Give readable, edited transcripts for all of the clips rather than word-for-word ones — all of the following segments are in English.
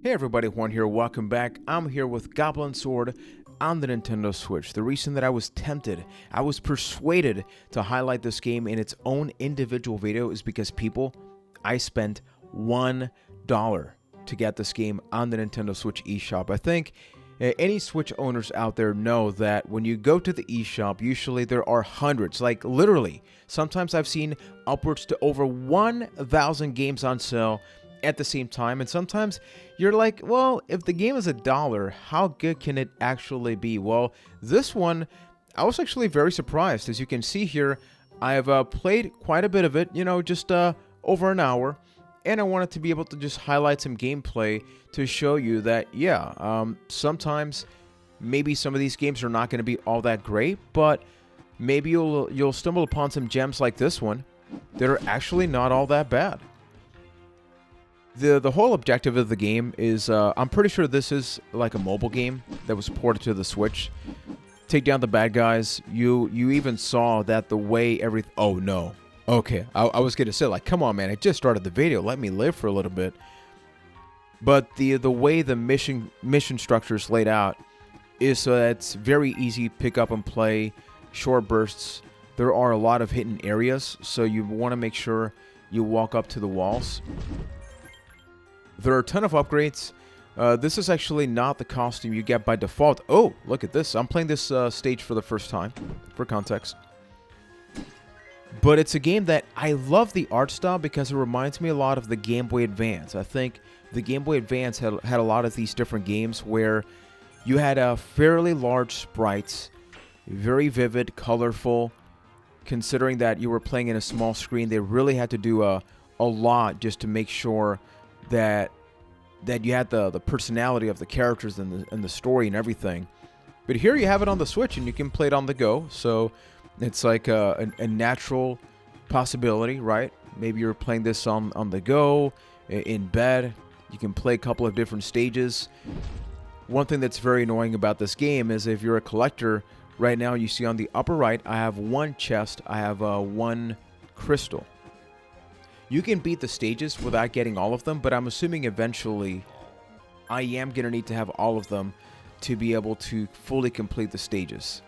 Hey everybody, Juan here, welcome back. I'm here with Goblin Sword on the Nintendo Switch. The reason that I was tempted, I was persuaded to highlight this game in its own individual video is because I spent $1 to get this game on the Nintendo Switch eShop. I think any Switch owners out there know that when you go to the eShop, usually there are hundreds, like literally. Sometimes I've seen upwards to over 1,000 games on sale at the same time, and sometimes you're like, well, if the game is $1, how good can it actually be? Well, this one, I was actually very surprised. As you can see here, I've played quite a bit of it, just over an hour, and I wanted to be able to just highlight some gameplay to show you that, sometimes maybe some of these games are not going to be all that great, but maybe you'll stumble upon some gems like this one that are actually not all that bad. The whole objective of the game is, I'm pretty sure this is like a mobile game that was ported to the Switch. Take down the bad guys. You even saw that the way oh no. Okay, I was gonna say, like, come on man, I just started the video, let me live for a little bit. But the way the mission structure is laid out is so that it's very easy to pick up and play, short bursts. There are a lot of hidden areas, so you want to make sure you walk up to the walls. There are a ton of upgrades. This is actually not the costume you get by default. Oh, look at this. I'm playing this stage for the first time, for context. But it's a game that I love the art style because it reminds me a lot of the Game Boy Advance. I think the Game Boy Advance had a lot of these different games where you had a fairly large sprites, very vivid, colorful. Considering that you were playing in a small screen, they really had to do a lot just to make sure that you had the personality of the characters and the story and everything. But here you have it on the Switch and you can play it on the go, so it's like a natural possibility, right? Maybe you're playing this on the go, in bed. You can play a couple of different stages. One thing that's very annoying about this game is if you're a collector, right now you see on the upper right, I have one chest, I have one crystal. You can beat the stages without getting all of them, but I'm assuming eventually I am going to need to have all of them to be able to fully complete the stages.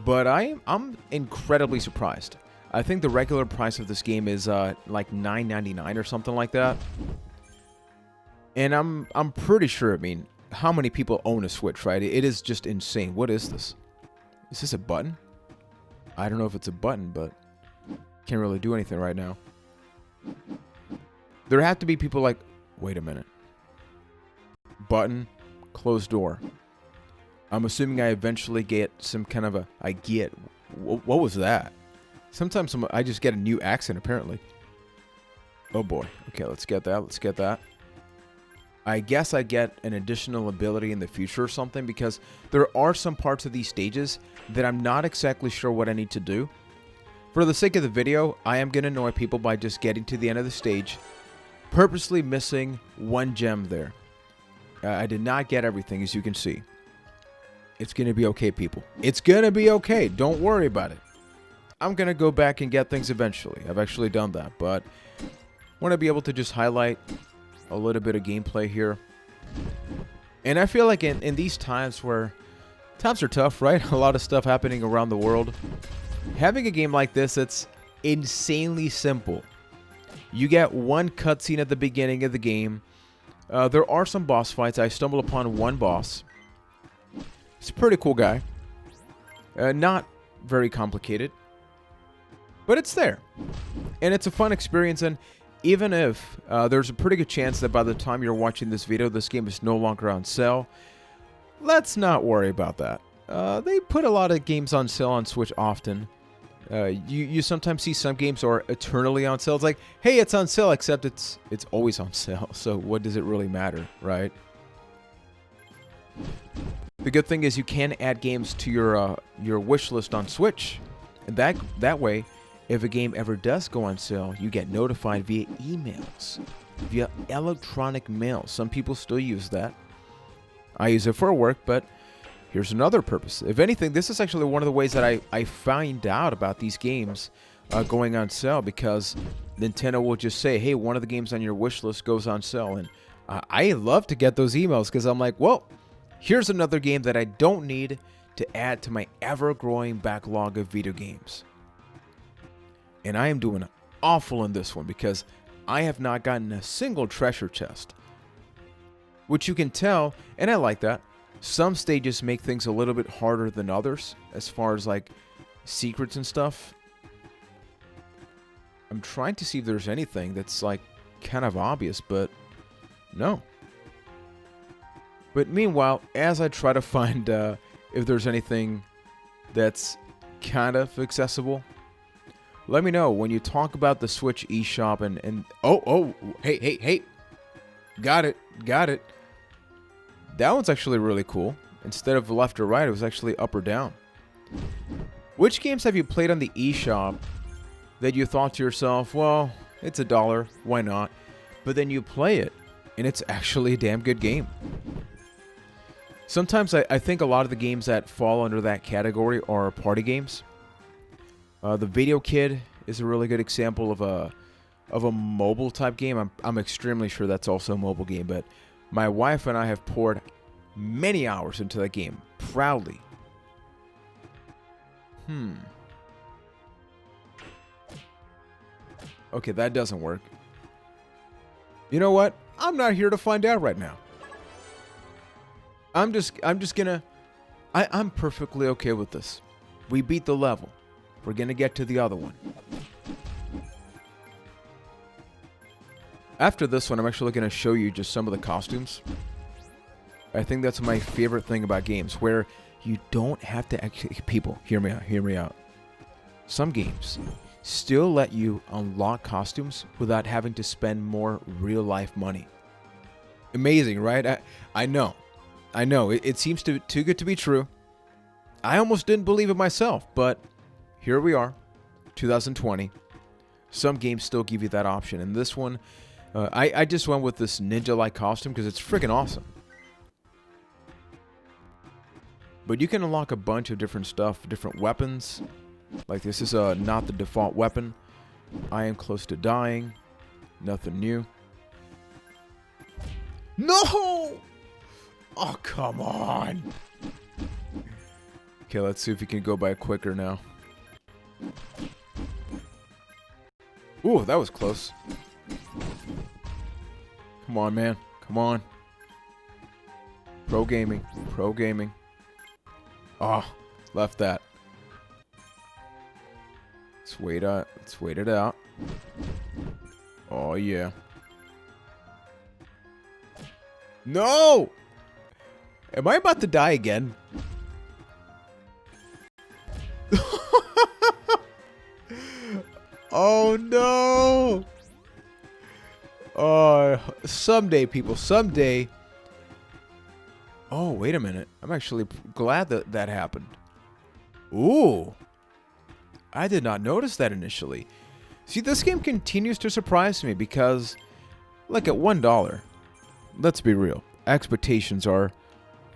But I'm incredibly surprised. I think the regular price of this game is like $9.99 or something like that. And I'm pretty sure, how many people own a Switch, right? It is just insane. What is this? Is this a button? I don't know if it's a button, but can't really do anything right now. There have to be people like, wait a minute. Button, closed door. I'm assuming I eventually get some kind of what was that? Sometimes I just get a new accent, apparently. Oh boy. Okay, let's get that. I guess I get an additional ability in the future or something, because there are some parts of these stages that I'm not exactly sure what I need to do. For the sake of the video, I am going to annoy people by just getting to the end of the stage, purposely missing one gem there. I did not get everything, as you can see. It's going to be okay, people. It's going to be okay. Don't worry about it. I'm going to go back and get things eventually. I've actually done that, but I want to be able to just highlight a little bit of gameplay here. And I feel like in these times where times are tough, right? A lot of stuff happening around the world. Having a game like this, it's insanely simple. You get one cutscene at the beginning of the game. There are some boss fights. I stumbled upon one boss. He's a pretty cool guy. Not very complicated. But it's there. And it's a fun experience, and even if there's a pretty good chance that by the time you're watching this video, this game is no longer on sale, let's not worry about that. They put a lot of games on sale on Switch often. You sometimes see some games are eternally on sale. It's like, hey, it's on sale, except it's always on sale. So what does it really matter, right? The good thing is you can add games to your wish list on Switch, and that way, if a game ever does go on sale, you get notified via emails, via electronic mail. Some people still use that. I use it for work, but here's another purpose. If anything, this is actually one of the ways that I find out about these games going on sale, because Nintendo will just say, hey, one of the games on your wish list goes on sale. And I love to get those emails, because I'm like, well, here's another game that I don't need to add to my ever-growing backlog of video games. And I am doing awful in this one, because I have not gotten a single treasure chest. Which you can tell, and I like that. Some stages make things a little bit harder than others, as far as like secrets and stuff. I'm trying to see if there's anything that's like kind of obvious, but no. But meanwhile, as I try to find if there's anything that's kind of accessible, let me know when you talk about the Switch eShop and oh, hey. Got it. That one's actually really cool. Instead of left or right, it was actually up or down. Which games have you played on the eShop that you thought to yourself, well, it's $1, why not? But then you play it, and it's actually a damn good game. Sometimes I think a lot of the games that fall under that category are party games. The Video Kid is a really good example of a mobile type game. I'm extremely sure that's also a mobile game, but my wife and I have poured many hours into that game, proudly. Okay, that doesn't work. You know what? I'm not here to find out right now. I'm perfectly okay with this. We beat the level. We're gonna get to the other one. After this one, I'm actually going to show you just some of the costumes. I think that's my favorite thing about games, where you don't have to actually... People, hear me out. Some games still let you unlock costumes without having to spend more real-life money. Amazing, right? I know. It seems too good to be true. I almost didn't believe it myself, but here we are, 2020. Some games still give you that option, and this one... I just went with this ninja-like costume because it's freaking awesome. But you can unlock a bunch of different stuff, different weapons. Like this is not the default weapon. I am close to dying. Nothing new. No! Oh, come on. Okay, let's see if we can go by quicker now. Ooh, that was close. Come on, man. Come on. Pro gaming. Oh, left that. Let's wait it out. Oh, yeah. No! Am I about to die again? Oh, no! Someday, people, someday. Oh, wait a minute. I'm actually glad that that happened. Ooh. I did not notice that initially. See, this game continues to surprise me because, like, at $1, let's be real, expectations are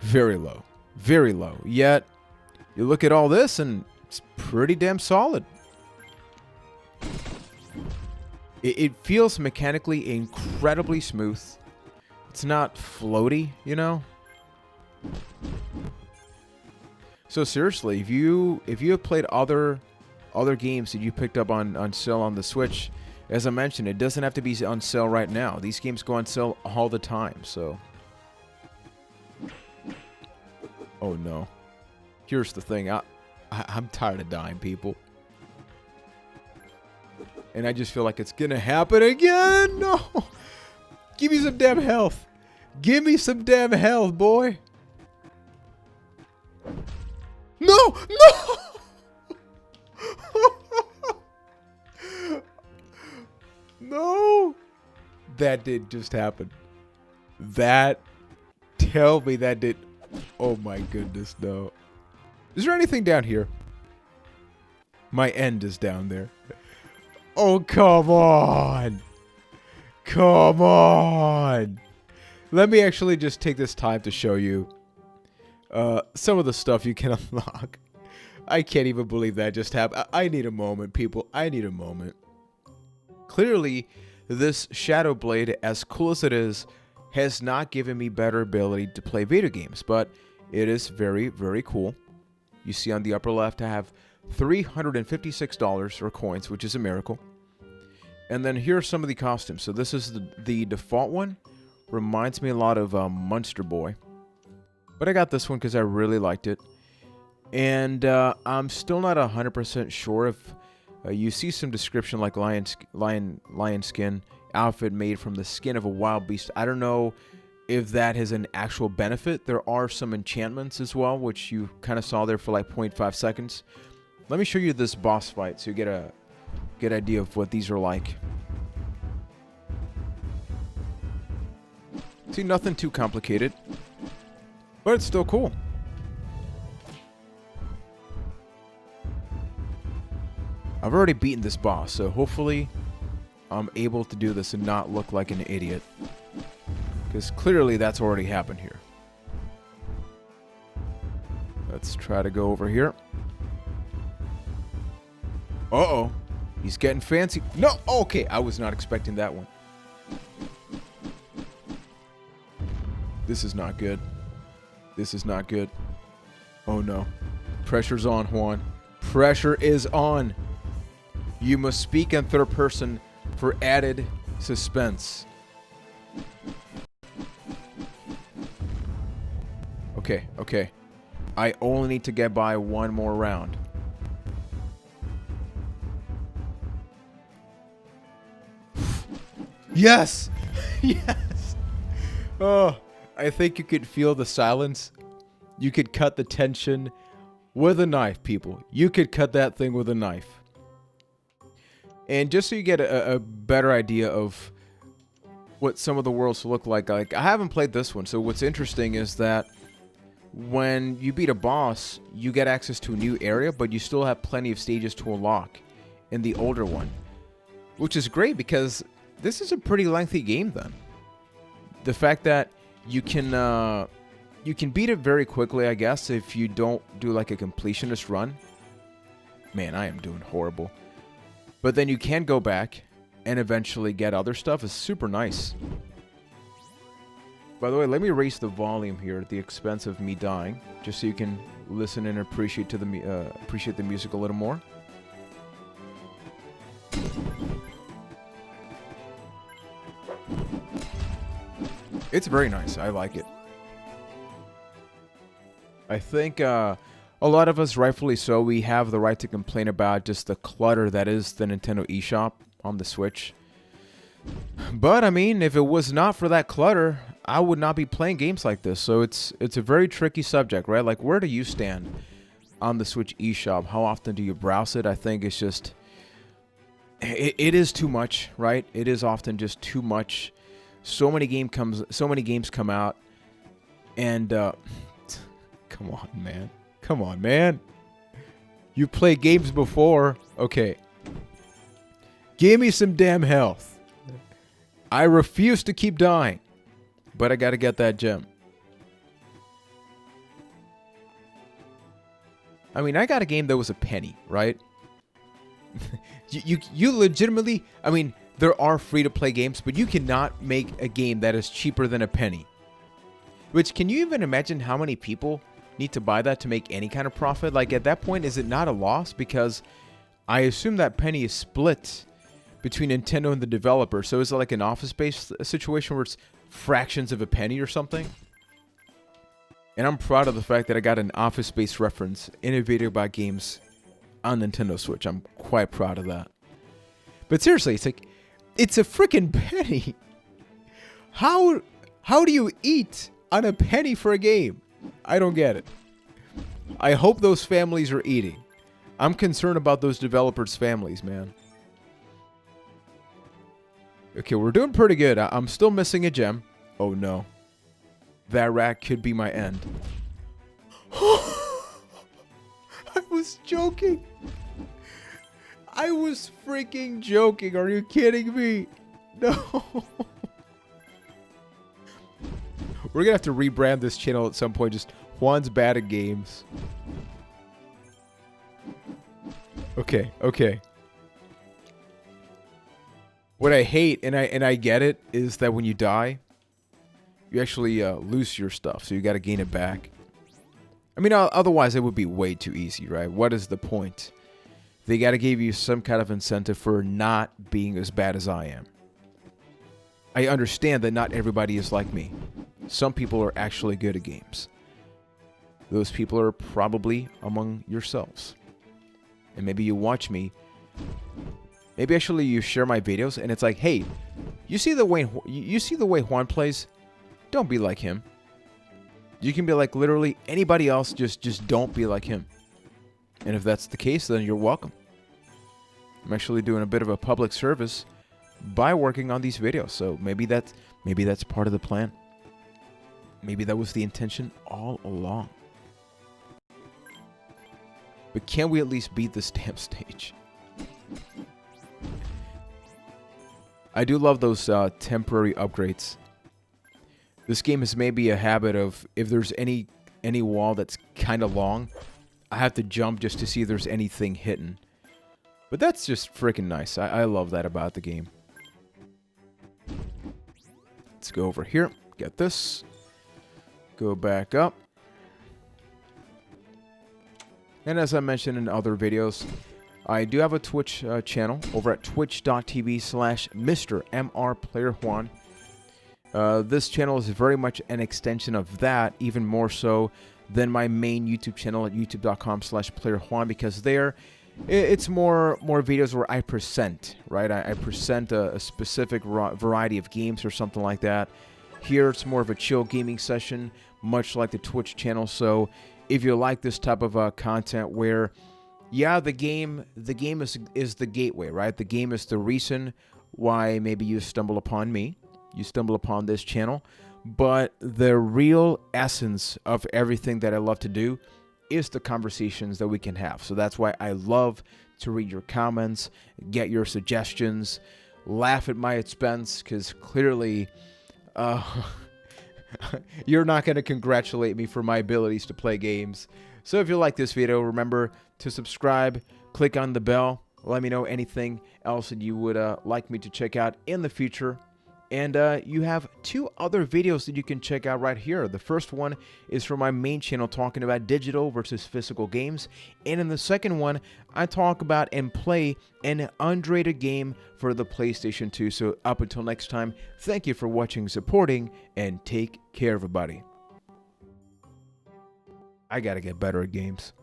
very low. Very low. Yet, you look at all this and it's pretty damn solid. It feels mechanically incredibly smooth. It's not floaty, you know? So seriously, if you have played other games that you picked up on sale on the Switch, as I mentioned, it doesn't have to be on sale right now. These games go on sale all the time, so... Oh no. Here's the thing, I'm tired of dying, people. And I just feel like it's gonna happen again. No! Give me some damn health. Give me some damn health, boy. No! No! That did just happen. Tell me that did... Oh my goodness, no. Is there anything down here? My end is down there. Oh, come on. Come on. Let me actually just take this time to show you some of the stuff you can unlock. I can't even believe that just happened. I need a moment, people. I need a moment. Clearly, this Shadow Blade, as cool as it is, has not given me better ability to play video games, but it is very, very cool. You see on the upper left, I have $356 or coins, which is a miracle. And then here are some of the costumes. So this is the default one. Reminds me a lot of Monster Boy. But I got this one because I really liked it. And I'm still not 100% sure if you see some description like lion skin outfit made from the skin of a wild beast. I don't know if that has an actual benefit. There are some enchantments as well, which you kind of saw there for like 0.5 seconds. Let me show you this boss fight so you get a good idea of what these are like. See, nothing too complicated, but it's still cool. I've already beaten this boss, so hopefully I'm able to do this and not look like an idiot. Because clearly that's already happened here. Let's try to go over here. Uh-oh. He's getting fancy. No! Okay, I was not expecting that one. This is not good. This is not good. Oh no. Pressure's on, Juan. Pressure is on. You must speak in third person for added suspense. Okay, okay. I only need to get by one more round. Yes! Yes! Oh, I think you could feel the silence. You could cut the tension with a knife, people. You could cut that thing with a knife. And just so you get a better idea of what some of the worlds look like I haven't played this one, so what's interesting is that when you beat a boss, you get access to a new area, but you still have plenty of stages to unlock in the older one. Which is great because this is a pretty lengthy game then. The fact that you can beat it very quickly, I guess, if you don't do like a completionist run. Man, I am doing horrible. But then you can go back and eventually get other stuff. It's super nice. By the way, let me raise the volume here at the expense of me dying, just so you can listen and appreciate the music a little more. It's very nice. I like it. I think a lot of us, rightfully so, we have the right to complain about just the clutter that is the Nintendo eShop on the Switch. But, I mean, if it was not for that clutter, I would not be playing games like this. So it's a very tricky subject, right? Like, where do you stand on the Switch eShop? How often do you browse it? I think it's just... It is too much, right? It is often just too much. So many games come out. And, come on, man. Come on, man. You played games before. Okay. Give me some damn health. I refuse to keep dying. But I gotta get that gem. I mean, I got a game that was a penny, right? you legitimately... I mean, there are free-to-play games, but you cannot make a game that is cheaper than a penny. Which, can you even imagine how many people need to buy that to make any kind of profit? Like, at that point, is it not a loss? Because I assume that penny is split between Nintendo and the developer. So is it like an Office-based situation where it's fractions of a penny or something? And I'm proud of the fact that I got an Office-based reference innovated by games on Nintendo Switch. I'm quite proud of that. But seriously, it's like, it's a freaking penny. How do you eat on a penny for a game? I don't get it. I hope those families are eating. I'm concerned about those developers' families, man. Okay, we're doing pretty good. I'm still missing a gem. Oh no. That rat could be my end. I was joking. I was freaking joking. Are you kidding me? No. We're gonna have to rebrand this channel at some point. Just Juan's bad at games. Okay, okay. What I hate, and I get it, is that when you die, you actually lose your stuff, so you got to gain it back. I mean, otherwise it would be way too easy, right? What is the point? They got to give you some kind of incentive for not being as bad as I am. I understand that not everybody is like me. Some people are actually good at games. Those people are probably among yourselves. And maybe you watch me. Maybe actually you share my videos and it's like, hey, you see the way Juan plays? Don't be like him. You can be like literally anybody else, just don't be like him. And if that's the case, then you're welcome. I'm actually doing a bit of a public service by working on these videos. So maybe that's part of the plan. Maybe that was the intention all along. But can we at least beat this damn stage? I do love those temporary upgrades. This game is maybe a habit of, if there's any wall that's kind of long, I have to jump just to see if there's anything hidden. But that's just freaking nice. I love that about the game. Let's go over here. Get this. Go back up. And as I mentioned in other videos, I do have a Twitch channel over at twitch.tv/MrMRPlayerJuan. This channel is very much an extension of that, even more so than my main YouTube channel at youtube.com/PlayerJuan, because there it's more videos where I present, right? I present a specific variety of games or something like that. Here it's more of a chill gaming session, much like the Twitch channel. So if you like this type of content where, yeah, the game is the gateway, right? The game is the reason why maybe you stumble upon me, you stumble upon this channel, but the real essence of everything that I love to do is the conversations that we can have. So that's why I love to read your comments, get your suggestions, laugh at my expense, because clearly you're not going to congratulate me for my abilities to play games. So if you like this video, remember to subscribe, click on the bell, let me know anything else that you would like me to check out in the future. And you have two other videos that you can check out right here. The first one is from my main channel talking about digital versus physical games. And in the second one, I talk about and play an underrated game for the PlayStation 2. So up until next time, thank you for watching, supporting, and take care, everybody. I gotta get better at games.